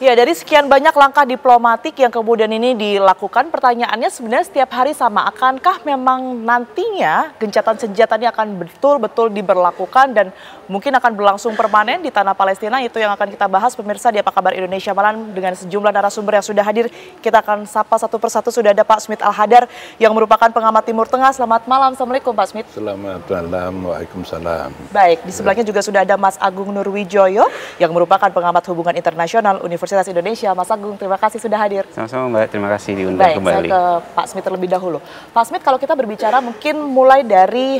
Ya, dari sekian banyak langkah diplomatik yang kemudian ini dilakukan, pertanyaannya sebenarnya setiap hari sama. Akankah memang nantinya gencatan senjata ini akan betul-betul diberlakukan dan mungkin akan berlangsung permanen di tanah Palestina? Itu yang akan kita bahas, pemirsa, di Apa Kabar Indonesia Malam dengan sejumlah narasumber yang sudah hadir. Kita akan sapa satu persatu. Sudah ada Pak Smith Al-Hadar yang merupakan pengamat Timur Tengah. Selamat malam. Assalamualaikum Pak Smith. Selamat malam. Waalaikumsalam. Baik, di sebelahnya juga sudah ada Mas Agung Nurwijoyo yang merupakan pengamat hubungan internasional Universitas Indonesia. Mas Agung, terima kasih sudah hadir. Sama-sama Mbak, terima kasih diundang kembali. Baik, saya ke Pak Smith terlebih dahulu. Pak Smith, kalau kita berbicara mungkin mulai dari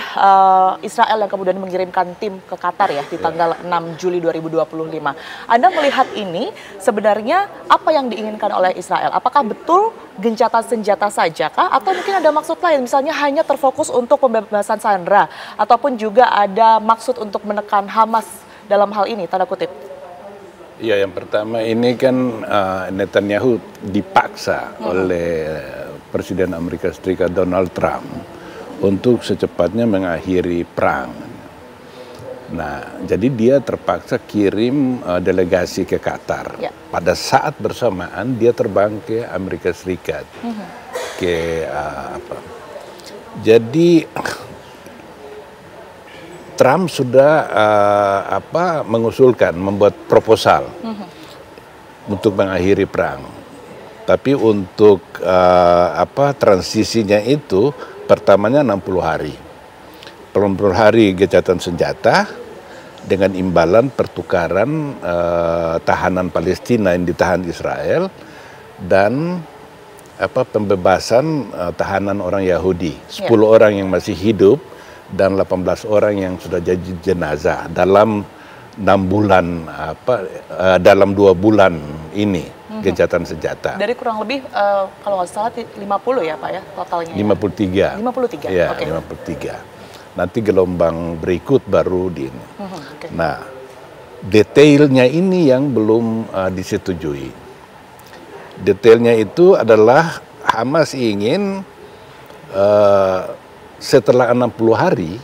Israel yang kemudian mengirimkan tim ke Qatar ya di tanggal 6 Juli 2025. Anda melihat ini sebenarnya apa yang diinginkan oleh Israel? Apakah betul gencatan senjata saja kah? Atau mungkin ada maksud lain, misalnya hanya terfokus untuk pembebasan sandera ataupun juga ada maksud untuk menekan Hamas dalam hal ini, tanda kutip? Ya, yang pertama ini kan Netanyahu dipaksa oleh Presiden Amerika Serikat Donald Trump untuk secepatnya mengakhiri perang. Nah, jadi dia terpaksa kirim delegasi ke Qatar. Ya. Pada saat bersamaan dia terbang ke Amerika Serikat. Jadi Trump sudah mengusulkan, membuat proposal untuk mengakhiri perang. Tapi untuk transisinya itu pertamanya 60 hari. 60 hari gencatan senjata dengan imbalan pertukaran tahanan Palestina yang ditahan Israel dan pembebasan tahanan orang Yahudi. 10 orang yang masih hidup dan 18 orang yang sudah jadi jenazah dalam 6 bulan dalam 2 bulan ini gencatan senjata. Dari kurang lebih kalau nggak salah 50 ya Pak ya totalnya. 53. 53. Ya, okay. 53. Nanti gelombang berikut baru di ini. Okay. Nah, detailnya ini yang belum disetujui. Detailnya itu adalah Hamas ingin setelah 60 hari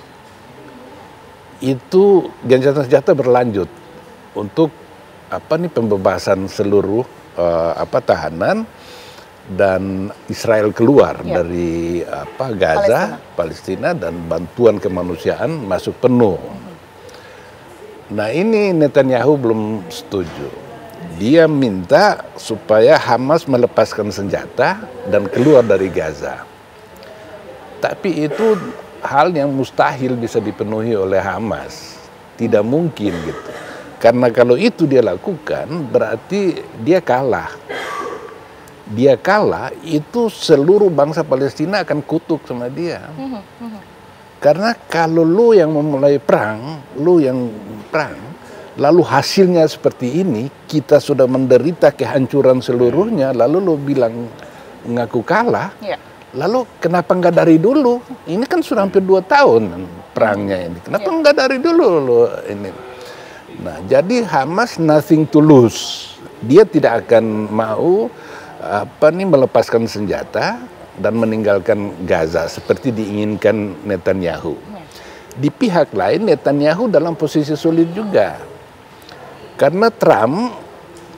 itu gencatan senjata berlanjut untuk pembebasan seluruh tahanan dan Israel keluar dari Gaza, Palestina dan bantuan kemanusiaan masuk penuh. Nah, ini Netanyahu belum setuju. Dia minta supaya Hamas melepaskan senjata dan keluar dari Gaza. Tapi itu hal yang mustahil bisa dipenuhi oleh Hamas. Tidak mungkin gitu. Karena kalau itu dia lakukan berarti dia kalah. Dia kalah, itu seluruh bangsa Palestina akan kutuk sama dia. Karena kalau lu yang memulai perang, lalu hasilnya seperti ini, kita sudah menderita kehancuran seluruhnya, lalu lu bilang ngaku kalah, lalu kenapa nggak dari dulu? Ini kan sudah hampir 2 tahun perangnya ini. Kenapa nggak dari dulu lu ini? Nah, jadi Hamas nothing to lose. Dia tidak akan mau melepaskan senjata dan meninggalkan Gaza seperti diinginkan Netanyahu. Di pihak lain Netanyahu dalam posisi sulit juga. Karena Trump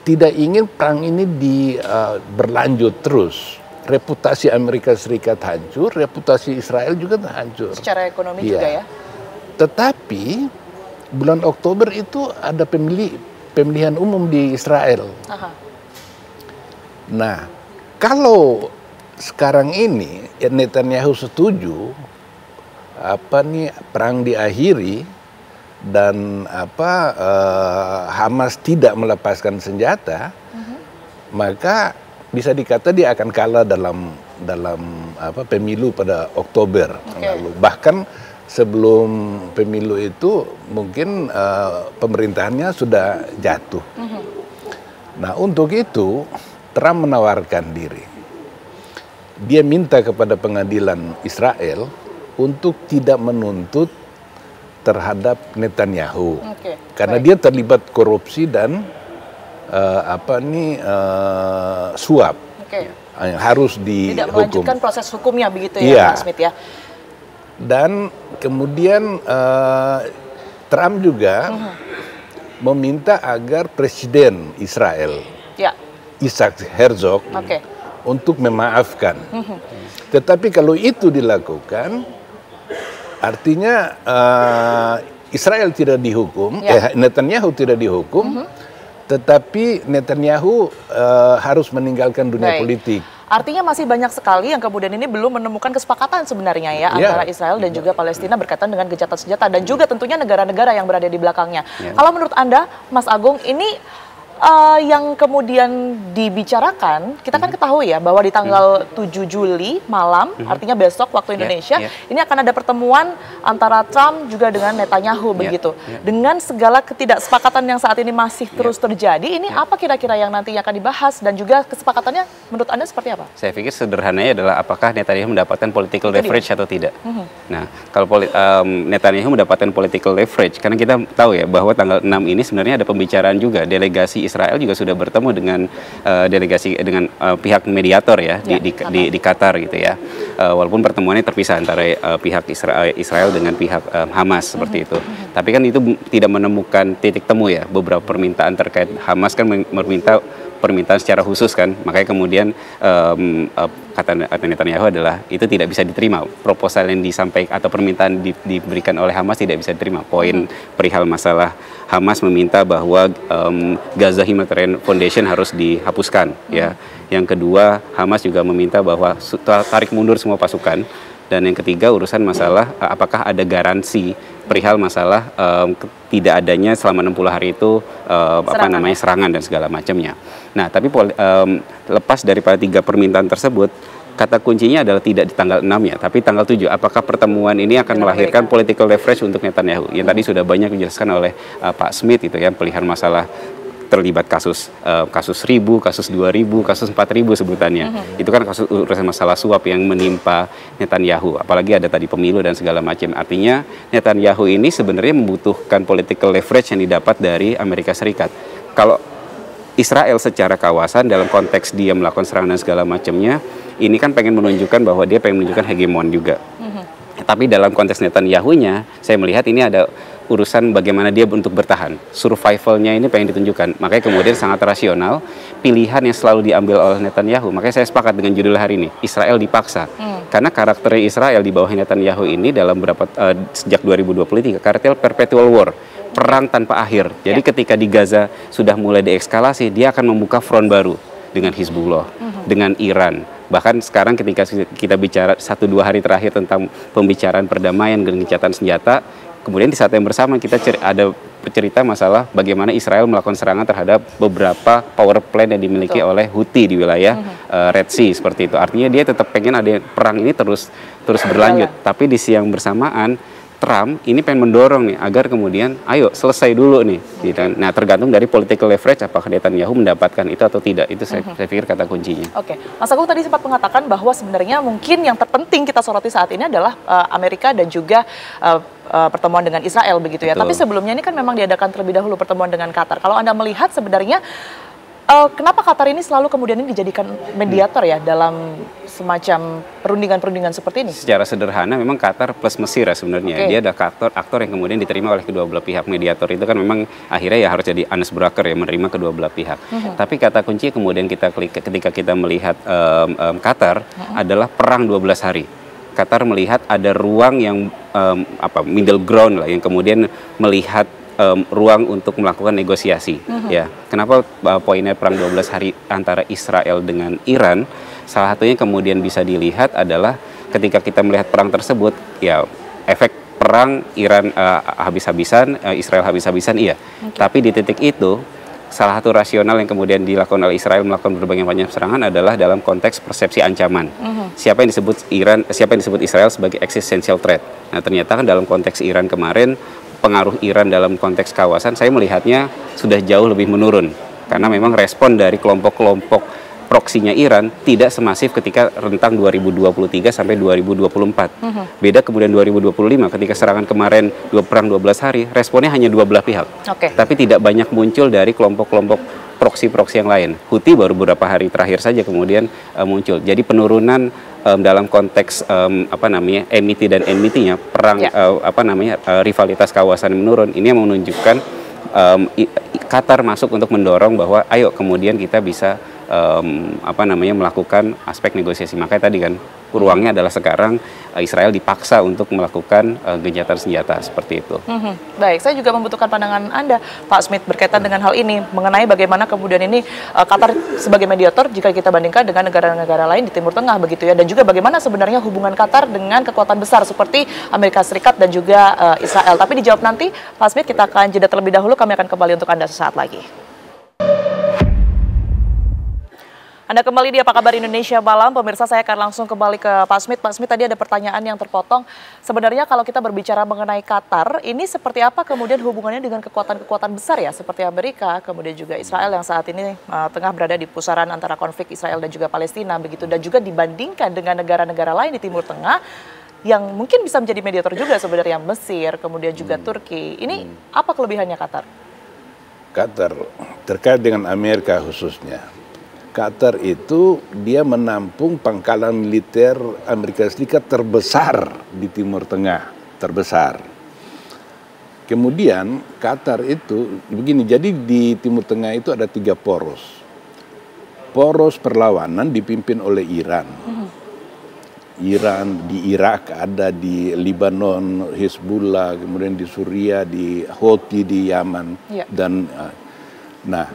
tidak ingin perang ini berlanjut terus. Reputasi Amerika Serikat hancur, reputasi Israel juga hancur. Secara ekonomi juga ya. Tetapi bulan Oktober itu ada pemilihan umum di Israel. Nah, kalau sekarang ini Netanyahu setuju perang diakhiri dan Hamas tidak melepaskan senjata, maka bisa dikata dia akan kalah dalam pemilu pada Oktober lalu. Bahkan sebelum pemilu itu mungkin pemerintahannya sudah jatuh. Nah, untuk itu Trump menawarkan diri. Dia minta kepada pengadilan Israel untuk tidak menuntut terhadap Netanyahu. Karena dia terlibat korupsi dan suap. Yang harus dihukum. Tidak melanjutkan proses hukumnya begitu ya, Pak Smith ya. Dan kemudian Trump juga meminta agar Presiden Israel Isaac Herzog untuk memaafkan. Tetapi kalau itu dilakukan, artinya Israel tidak dihukum, Netanyahu tidak dihukum, tetapi Netanyahu harus meninggalkan dunia politik. Artinya masih banyak sekali yang kemudian ini belum menemukan kesepakatan sebenarnya ya antara Israel dan juga Palestina berkaitan dengan gencatan senjata dan juga tentunya negara-negara yang berada di belakangnya. Kalau menurut Anda, Mas Agung, ini yang kemudian dibicarakan, kita kan ketahui ya bahwa di tanggal 7 Juli malam, artinya besok waktu Indonesia, ini akan ada pertemuan antara Trump juga dengan Netanyahu begitu. Dengan segala ketidaksepakatan yang saat ini masih terus terjadi, ini apa kira-kira yang nantinya akan dibahas dan juga kesepakatannya menurut Anda seperti apa? Saya pikir sederhananya adalah apakah Netanyahu mendapatkan political leverage atau tidak. Nah, kalau Netanyahu mendapatkan political leverage, karena kita tahu ya bahwa tanggal 6 ini sebenarnya ada pembicaraan juga, delegasi Israel juga sudah bertemu dengan pihak mediator ya, di Qatar gitu ya. Walaupun pertemuannya terpisah antara pihak Israel dengan pihak Hamas seperti itu. Tapi kan itu tidak menemukan titik temu ya. Beberapa permintaan terkait Hamas kan meminta permintaan secara khusus kan, makanya kemudian kata Netanyahu adalah itu tidak bisa diterima, proposal yang disampaikan atau permintaan diberikan oleh Hamas tidak bisa diterima. Poin perihal masalah Hamas meminta bahwa Gaza Humanitarian Foundation harus dihapuskan ya. Yang kedua, Hamas juga meminta bahwa tarik mundur semua pasukan. Dan yang ketiga, urusan masalah apakah ada garansi perihal masalah tidak adanya selama 60 hari itu serangan dan segala macamnya. Nah, tapi lepas daripada 3 permintaan tersebut, kata kuncinya adalah tidak di tanggal 6 ya, tapi tanggal 7. Apakah pertemuan ini akan melahirkan political leverage untuk Netanyahu? Yang tadi sudah banyak dijelaskan oleh Pak Smith itu ya, perihal masalah terlibat kasus 1.000, kasus 2.000, kasus 4.000 sebutannya. Itu kan kasus urusan masalah suap yang menimpa Netanyahu. Apalagi ada tadi pemilu dan segala macam. Artinya Netanyahu ini sebenarnya membutuhkan political leverage yang didapat dari Amerika Serikat. Kalau Israel secara kawasan dalam konteks dia melakukan serangan dan segala macamnya, ini kan pengen menunjukkan bahwa dia pengen menunjukkan hegemon juga. Tapi dalam konteks Netanyahu-nya, saya melihat ini ada urusan bagaimana dia untuk bertahan. Survival-nya ini pengen ditunjukkan. Makanya kemudian sangat rasional pilihan yang selalu diambil oleh Netanyahu. Makanya saya sepakat dengan judul hari ini, Israel dipaksa. Karena karakter Israel di bawah Netanyahu ini dalam sejak 2023, karakter perpetual war. Perang tanpa akhir. Jadi ketika di Gaza sudah mulai deeskalasi, dia akan membuka front baru dengan Hizbullah, dengan Iran. Bahkan sekarang ketika kita bicara 1-2 hari terakhir tentang pembicaraan perdamaian dan gencatan senjata, kemudian di saat yang bersama kita ada cerita masalah bagaimana Israel melakukan serangan terhadap beberapa power plant yang dimiliki oleh Houthi di wilayah Red Sea seperti itu. Artinya dia tetap pengen ada perang ini terus berlanjut. Tapi di siang bersamaan Trump ini pengen mendorong nih agar kemudian ayo selesai dulu nih. Nah, tergantung dari political leverage apakah Netanyahu mendapatkan itu atau tidak. Itu saya pikir kata kuncinya. Oke, Mas Agung tadi sempat mengatakan bahwa sebenarnya mungkin yang terpenting kita soroti saat ini adalah Amerika dan juga pertemuan dengan Israel begitu ya. Betul. Tapi sebelumnya ini kan memang diadakan terlebih dahulu pertemuan dengan Qatar. Kalau Anda melihat sebenarnya kenapa Qatar ini selalu kemudian ini dijadikan mediator ya dalam semacam perundingan-perundingan seperti ini? Secara sederhana memang Qatar plus Mesir ya sebenarnya. Dia ada aktor yang kemudian diterima oleh kedua belah pihak. Mediator itu kan memang akhirnya ya harus jadi honest broker ya, menerima kedua belah pihak. Tapi kata kunci kemudian ketika kita melihat Qatar adalah perang 12 hari. Qatar melihat ada ruang yang middle ground lah, yang kemudian melihat ruang untuk melakukan negosiasi. Ya, kenapa poinnya perang 12 hari antara Israel dengan Iran? Salah satunya kemudian bisa dilihat adalah ketika kita melihat perang tersebut, ya efek perang Iran habis-habisan, Israel habis-habisan, iya. Tapi di titik itu, salah satu rasional yang kemudian dilakukan oleh Israel melakukan berbagai macam serangan adalah dalam konteks persepsi ancaman. Siapa yang disebut Israel sebagai existential threat. Nah, ternyata kan dalam konteks Iran kemarin, pengaruh Iran dalam konteks kawasan, saya melihatnya sudah jauh lebih menurun. Karena memang respon dari kelompok-kelompok proksinya Iran tidak semasif ketika rentang 2023 sampai 2024. Beda kemudian 2025 ketika serangan kemarin perang 12 hari, responnya hanya dua belah pihak. Tapi tidak banyak muncul dari kelompok-kelompok proksi-proksi yang lain. Houthi baru beberapa hari terakhir saja kemudian muncul. Jadi penurunan dalam konteks enmity dan enmity-nya, perang rivalitas kawasan menurun. Ini yang menunjukkan Qatar masuk untuk mendorong bahwa ayo kemudian kita bisa melakukan aspek negosiasi. Makanya tadi kan ruangnya adalah sekarang Israel dipaksa untuk melakukan gencatan senjata seperti itu. Baik, saya juga membutuhkan pandangan Anda, Pak Smith, berkaitan dengan hal ini mengenai bagaimana kemudian ini Qatar sebagai mediator jika kita bandingkan dengan negara-negara lain di Timur Tengah begitu ya, dan juga bagaimana sebenarnya hubungan Qatar dengan kekuatan besar seperti Amerika Serikat dan juga Israel. Tapi dijawab nanti, Pak Smith, kita akan jeda terlebih dahulu. Kami akan kembali untuk Anda sesaat lagi. Anda kembali di Apa Kabar Indonesia Malam. Pemirsa, saya akan langsung kembali ke Pak Smith. Pak Smith, tadi ada pertanyaan yang terpotong. Sebenarnya kalau kita berbicara mengenai Qatar, ini seperti apa kemudian hubungannya dengan kekuatan-kekuatan besar ya, seperti Amerika, kemudian juga Israel yang saat ini tengah berada di pusaran antara konflik Israel dan juga Palestina begitu, dan juga dibandingkan dengan negara-negara lain di Timur Tengah yang mungkin bisa menjadi mediator juga sebenarnya, Mesir, kemudian juga Turki. Ini apa kelebihannya Qatar? Qatar terkait dengan Amerika khususnya. Qatar itu dia menampung pangkalan militer Amerika Serikat terbesar di Timur Tengah, terbesar. Kemudian Qatar itu begini, jadi di Timur Tengah itu ada 3 poros. Poros perlawanan dipimpin oleh Iran. Iran di Irak, ada di Lebanon, Hezbollah, kemudian di Suriah, di Houthi di Yaman, dan nah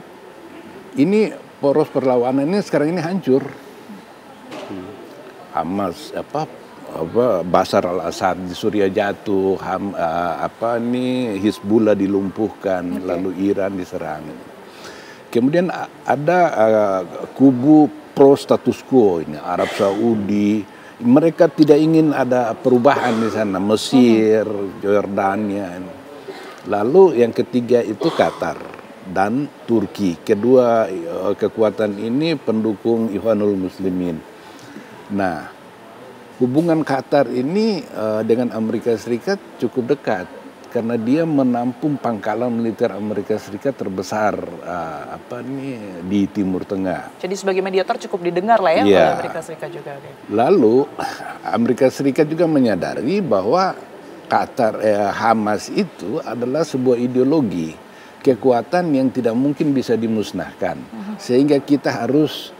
ini poros perlawanan ini sekarang ini hancur. Hamas Bashar al-Assad di Suriah jatuh, Hizbullah dilumpuhkan, lalu Iran diserang. Kemudian ada kubu pro status quo ini, Arab Saudi, mereka tidak ingin ada perubahan di sana, Mesir, Yordania. Lalu yang ketiga itu Qatar dan Turki. Kedua kekuatan ini pendukung Ikhwanul Muslimin. Nah, hubungan Qatar ini dengan Amerika Serikat cukup dekat karena dia menampung pangkalan militer Amerika Serikat terbesar di Timur Tengah. Jadi sebagai mediator cukup didengar lah ya oleh Amerika Serikat juga. Lalu Amerika Serikat juga menyadari bahwa Hamas itu adalah sebuah ideologi, kekuatan yang tidak mungkin bisa dimusnahkan, sehingga kita harus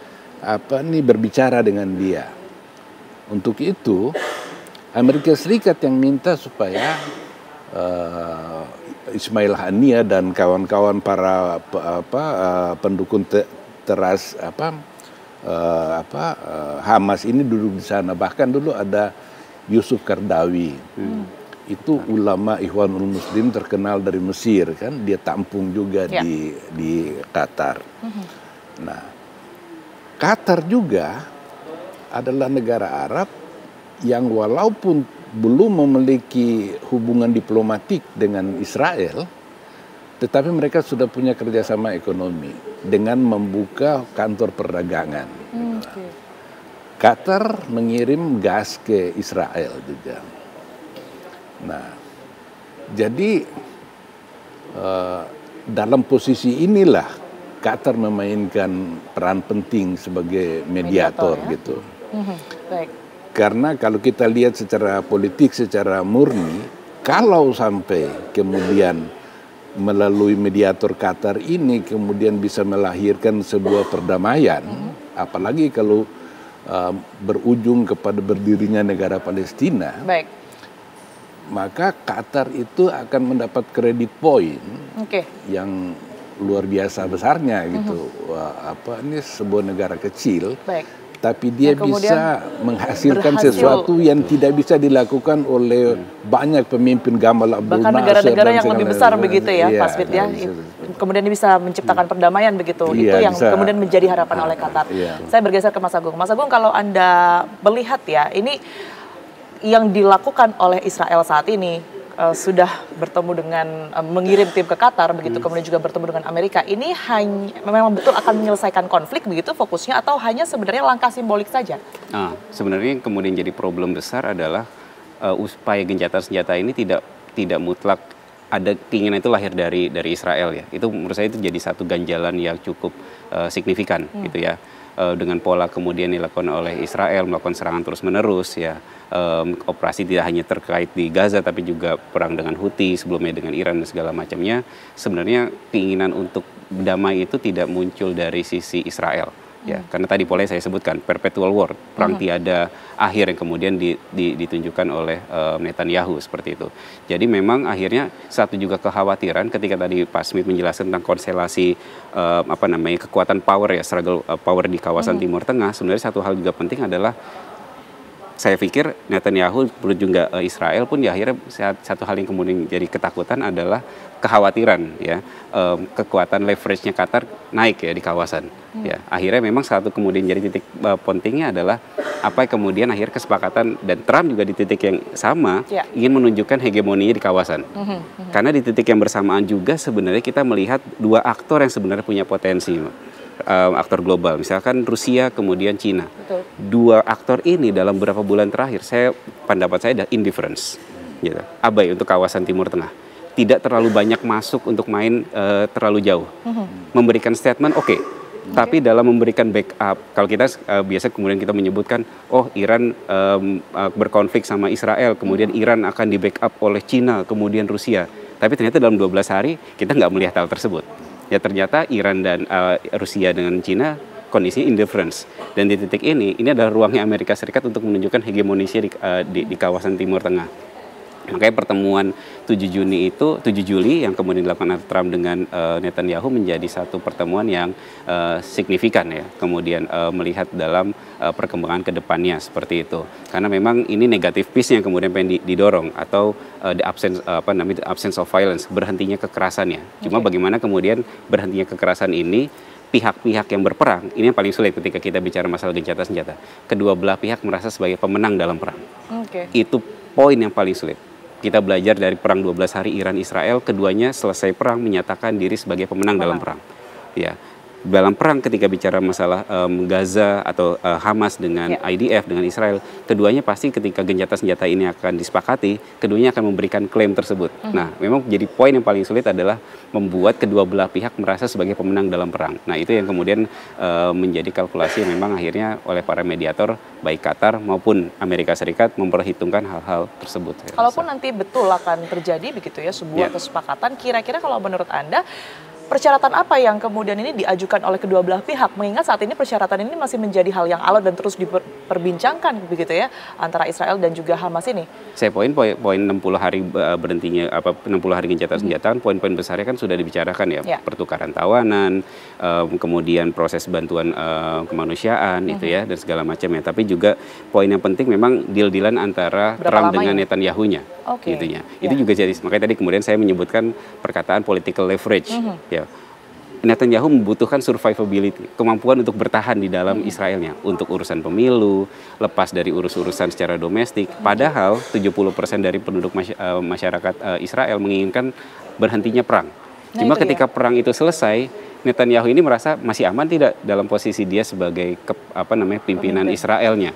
berbicara dengan dia. Untuk itu Amerika Serikat yang minta supaya Ismail Haniyeh dan kawan-kawan para pendukung Hamas ini duduk di sana. Bahkan dulu ada Yusuf Qaradawi. Itu ulama Ikhwanul Muslim terkenal dari Mesir kan, dia tampung juga di Qatar. Nah, Qatar juga adalah negara Arab yang walaupun belum memiliki hubungan diplomatik dengan Israel, tetapi mereka sudah punya kerjasama ekonomi dengan membuka kantor perdagangan. Qatar mengirim gas ke Israel juga. Nah, jadi dalam posisi inilah Qatar memainkan peran penting sebagai mediator gitu. Baik. Karena kalau kita lihat secara politik, secara murni, kalau sampai kemudian melalui mediator Qatar ini kemudian bisa melahirkan sebuah perdamaian, apalagi kalau berujung kepada berdirinya negara Palestina. Baik. Maka Qatar itu akan mendapat kredit poin yang luar biasa besarnya gitu. Ini sebuah negara kecil, tapi dia bisa menghasilkan sesuatu yang tidak bisa dilakukan oleh banyak pemimpin Gamal Abdul Nasser. Bahkan negara-negara yang lebih besar begitu ya, Pak Smith ya. Kemudian bisa menciptakan perdamaian begitu. Itu yang kemudian menjadi harapan oleh Qatar. Saya bergeser ke Mas Agung. Mas Agung, kalau Anda melihat ya, ini yang dilakukan oleh Israel saat ini sudah bertemu dengan mengirim tim ke Qatar begitu, kemudian juga bertemu dengan Amerika. Ini hanya memang betul akan menyelesaikan konflik begitu fokusnya, atau hanya sebenarnya langkah simbolik saja? Sebenarnya yang kemudian jadi problem besar adalah upaya gencatan senjata ini tidak mutlak ada keinginan itu lahir dari Israel ya. Itu menurut saya itu jadi satu ganjalan yang cukup signifikan gitu ya. Dengan pola kemudian dilakukan oleh Israel melakukan serangan terus-menerus ya, operasi tidak hanya terkait di Gaza tapi juga perang dengan Houthi, sebelumnya dengan Iran dan segala macamnya. Sebenarnya keinginan untuk damai itu tidak muncul dari sisi Israel, Ya, karena tadi pola saya sebutkan perpetual war, perang tiada akhir yang kemudian ditunjukkan oleh Netanyahu seperti itu. Jadi memang akhirnya satu juga kekhawatiran ketika tadi Pak Smith menjelaskan tentang konstelasi kekuatan power ya, struggle power di kawasan Timur Tengah. Sebenarnya satu hal juga penting adalah saya pikir Netanyahu perlu juga Israel pun ya akhirnya satu hal yang kemudian jadi ketakutan adalah kekhawatiran ya kekuatan leverage-nya Qatar naik ya di kawasan ya akhirnya memang satu kemudian jadi titik pentingnya adalah apa yang kemudian akhir kesepakatan dan Trump juga di titik yang sama ingin menunjukkan hegemoninya di kawasan karena di titik yang bersamaan juga sebenarnya kita melihat dua aktor yang sebenarnya punya potensi aktor global, misalkan Rusia kemudian Cina. Betul. Dua aktor ini dalam beberapa bulan terakhir, pendapat saya adalah indifference, gitu. Abai untuk kawasan Timur Tengah, tidak terlalu banyak masuk untuk main terlalu jauh, memberikan statement oke. Tapi dalam memberikan backup, kalau kita biasa kemudian kita menyebutkan, oh Iran berkonflik sama Israel, kemudian Iran akan di backup oleh Cina, kemudian Rusia. Tapi ternyata dalam 12 hari kita nggak melihat hal tersebut. Ya ternyata Iran dan Rusia dengan Cina kondisi indifference. Dan di titik ini adalah ruangnya Amerika Serikat untuk menunjukkan hegemonisnya di kawasan Timur Tengah. Makanya pertemuan 7 Juli yang kemudian dilakukan Trump dengan Netanyahu menjadi satu pertemuan yang signifikan ya. Kemudian melihat dalam perkembangan ke depannya seperti itu. Karena memang ini negatif peace yang kemudian pengen didorong atau the absence of violence, berhentinya kekerasannya. Cuma bagaimana kemudian berhentinya kekerasan ini pihak-pihak yang berperang, ini yang paling sulit ketika kita bicara masalah gencatan senjata. Kedua belah pihak merasa sebagai pemenang dalam perang. Itu poin yang paling sulit. Kita belajar dari perang 12 hari Iran-Israel, keduanya selesai perang menyatakan diri sebagai pemenang dalam perang. Ya, dalam perang ketika bicara masalah Gaza atau Hamas dengan IDF dengan Israel, keduanya pasti ketika gencatan senjata ini akan disepakati, keduanya akan memberikan klaim tersebut. Nah, memang jadi poin yang paling sulit adalah membuat kedua belah pihak merasa sebagai pemenang dalam perang. Nah, itu yang kemudian menjadi kalkulasi yang memang akhirnya oleh para mediator baik Qatar maupun Amerika Serikat memperhitungkan hal-hal tersebut. Kalaupun nanti betul akan terjadi begitu ya sebuah kesepakatan, kira-kira kalau menurut Anda persyaratan apa yang kemudian ini diajukan oleh kedua belah pihak? Mengingat saat ini persyaratan ini masih menjadi hal yang alot dan terus diperbincangkan begitu ya antara Israel dan juga Hamas ini. Saya poin 60 hari berhentinya 60 hari gencatan senjata, poin-poin besarnya kan sudah dibicarakan ya. Pertukaran tawanan, kemudian proses bantuan kemanusiaan itu ya dan segala macamnya. Tapi juga poin yang penting memang deal-dealan antara Trump dengan Netanyahu-nya. Gitunya. Itu juga jadi makanya tadi kemudian saya menyebutkan perkataan political leverage. Ya, Netanyahu membutuhkan survivability, kemampuan untuk bertahan di dalam Israelnya untuk urusan pemilu, lepas dari urus-urusan secara domestik. Padahal 70% dari penduduk masyarakat Israel menginginkan berhentinya perang. Cuma ketika perang itu selesai, Netanyahu ini merasa masih aman tidak dalam posisi dia sebagai pimpinan Israelnya.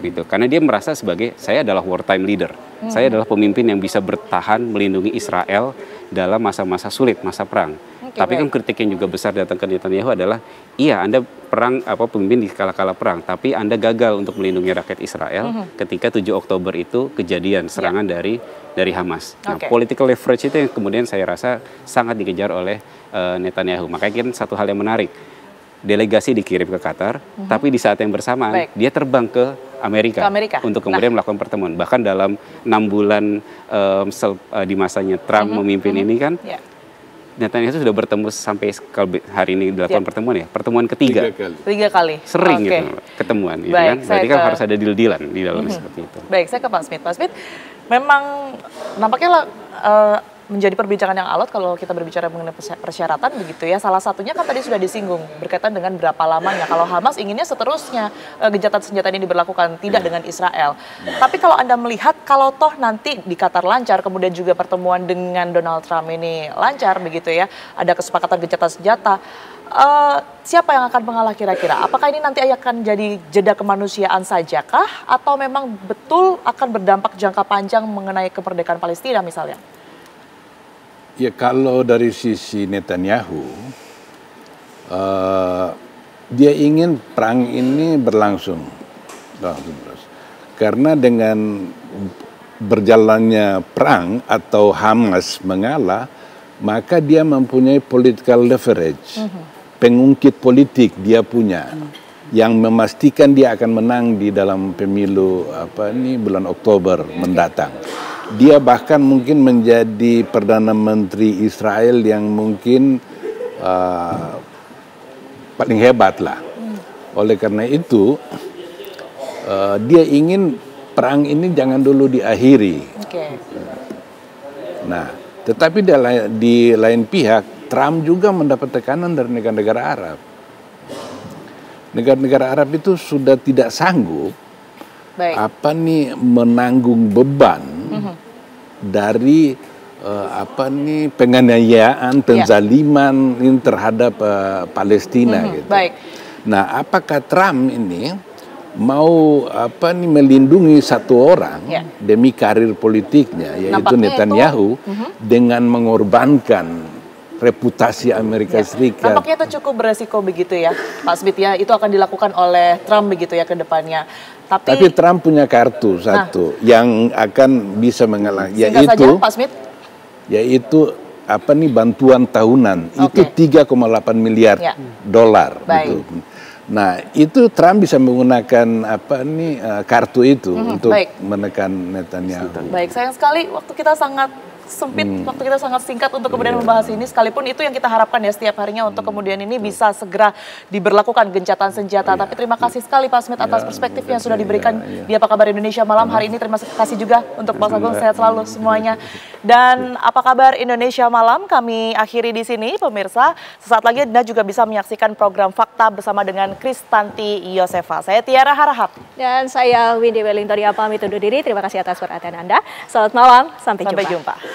Gitu. Karena dia merasa sebagai saya adalah wartime leader. Saya adalah pemimpin yang bisa bertahan melindungi Israel dalam masa-masa sulit, masa perang. Tapi kan kritik yang juga besar datang ke Netanyahu adalah, iya Anda perang pemimpin di kala-kala perang, tapi Anda gagal untuk melindungi rakyat Israel ketika 7 Oktober itu kejadian serangan dari Hamas. Nah, political leverage itu yang kemudian saya rasa sangat dikejar oleh Netanyahu. Makanya kan satu hal yang menarik, delegasi dikirim ke Qatar, tapi di saat yang bersamaan dia terbang ke Amerika untuk kemudian melakukan pertemuan. Bahkan dalam 6 bulan di masanya Trump memimpin ini kan, Netanyahu sudah bertemu sampai hari ini dilakukan pertemuan ya, pertemuan ketiga. 3 kali. Sering gitu ketemuan gitu kan. Berarti kan harus ada deal-dealan di dalam seperti itu. Baik, saya ke Pak Smith. Pak Smith, memang nampaknya menjadi perbincangan yang alot kalau kita berbicara mengenai persyaratan begitu ya. Salah satunya kan tadi sudah disinggung berkaitan dengan berapa lamanya. Kalau Hamas inginnya seterusnya gencatan senjata ini diberlakukan, tidak dengan Israel. Tapi kalau Anda melihat kalau toh nanti di Qatar lancar, kemudian juga pertemuan dengan Donald Trump ini lancar begitu ya, ada kesepakatan gencatan senjata, siapa yang akan mengalah kira-kira? Apakah ini nanti akan jadi jeda kemanusiaan sajakah atau memang betul akan berdampak jangka panjang mengenai kemerdekaan Palestina misalnya? Ya kalau dari sisi Netanyahu, dia ingin perang ini berlangsung terus. Karena dengan berjalannya perang atau Hamas mengalah, maka dia mempunyai political leverage, pengungkit politik dia punya. yang memastikan dia akan menang di dalam pemilu bulan Oktober mendatang. Dia bahkan mungkin menjadi Perdana Menteri Israel yang mungkin paling hebat lah. Oleh karena itu dia ingin perang ini jangan dulu diakhiri. Nah, tetapi di lain pihak Trump juga mendapat tekanan dari negara-negara Arab. Negara-negara Arab itu sudah tidak sanggup menanggung beban dari penganiayaan, penzaliman terhadap Palestina gitu. Nah, apakah Trump ini mau melindungi satu orang demi karir politiknya, yaitu Netanyahu, dengan mengorbankan reputasi Amerika Serikat. Nampaknya itu cukup beresiko begitu ya, Pak Smith ya. Itu akan dilakukan oleh Trump begitu ya ke depannya. Tapi Trump punya kartu satu yang akan bisa mengalahkan, yaitu saja, Pak Smith, yaitu bantuan tahunan itu 3,8 miliar dolar. Gitu. Nah, itu Trump bisa menggunakan kartu itu untuk menekan Netanyahu. Baik, sayang sekali waktu kita sangat sempit, waktu kita sangat singkat untuk kemudian membahas ini, sekalipun itu yang kita harapkan ya setiap harinya untuk kemudian ini bisa segera diberlakukan gencatan senjata. Tapi terima kasih sekali Pak Smith atas perspektif yang sudah diberikan di Apa Kabar Indonesia malam hari ini. Terima kasih juga untuk Pak Agung, sehat selalu semuanya. Dan Apa Kabar Indonesia malam kami akhiri di sini pemirsa. Sesaat lagi Anda juga bisa menyaksikan program Fakta bersama dengan Kristanti Yosefa. Saya Tiara Harahap. Dan saya Windy Wellington pamit undur diri. Terima kasih atas perhatian Anda. Selamat malam, sampai jumpa.